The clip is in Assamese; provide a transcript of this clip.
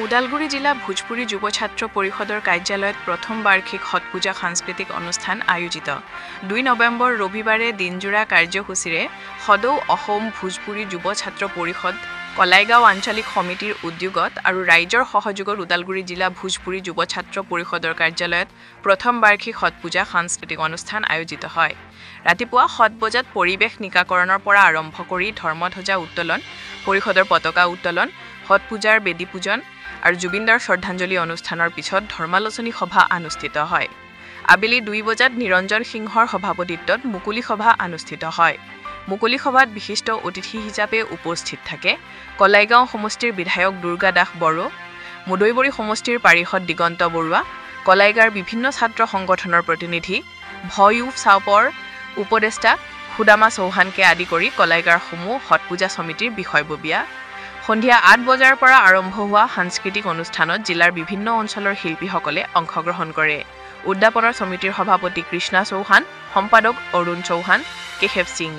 ওদালগুৰি জিলা ভোজপুৰী যুৱ ছাত্ৰ পৰিষদৰ কাৰ্যালয়ত প্ৰথম বাৰ্ষিক হট পূজা সাংস্কৃতিক অনুষ্ঠান আয়োজিত 2 নৱেম্বৰ ৰবিবাৰে দিনজোৰা কাৰ্যসূচীৰে সদৌ অসম ভোজপুৰী যুৱ ছাত্ৰ পৰিষদ কলাইগাঁও আঞ্চলিক সমিতিৰ উদ্যোগত আৰু ৰাইজৰ সহযোগত ওদালগুৰি জিলা ভোজপুৰী যুৱ ছাত্ৰ পৰিষদৰ কাৰ্যালয়ত প্ৰথম বাৰ্ষিক হট পূজা সাংস্কৃতিক অনুষ্ঠান আয়োজিত হয়। ৰাতিপুৱা 7 বজাত পৰিৱেশ নিকাকৰণৰ পৰা আৰম্ভ কৰি ধৰ্মধ্বজা উত্তোলন, পৰিষদৰ পতাকা উত্তোলন, হট পূজাৰ বেদী পূজন আৰু জুবিনদাৰ শ্ৰদ্ধাঞ্জলি অনুষ্ঠানৰ পিছত ধৰ্মালোচনী সভা অনুষ্ঠিত হয়। আবেলি 2 বজাত নিৰঞ্জন সিংহৰ সভাপতিত্বত মুকলি সভা অনুষ্ঠিত হয়। মুকলি সভাত বিশিষ্ট অতিথি হিচাপে উপস্থিত থাকে কলাইগাঁও সমষ্টিৰ বিধায়ক দুৰ্গা দাস বড়ো, মুদৈবৰী সমষ্টিৰ পাৰিষদ দিগন্ত বৰুৱা, কলাইগাঁৱৰ বিভিন্ন ছাত্ৰ সংগঠনৰ প্ৰতিনিধি, ভয়ু চাওপৰ উপদেষ্টা সুদামা চৌহানকে আদি কৰি কলাইগাঁৱৰ সমূহ হট পূজা সমিতিৰ বিষয়ববীয়া। সন্ধিয়া 8 বজাৰ পৰা আৰম্ভ হোৱা সাংস্কৃতিক অনুষ্ঠানত জিলাৰ বিভিন্ন অঞ্চলৰ শিল্পীসকলে অংশগ্ৰহণ কৰে। উদ্যাপনৰ সমিতিৰ সভাপতি কৃষ্ণা চৌহান, সম্পাদক অৰুণ চৌহান, কেশৱ সিং।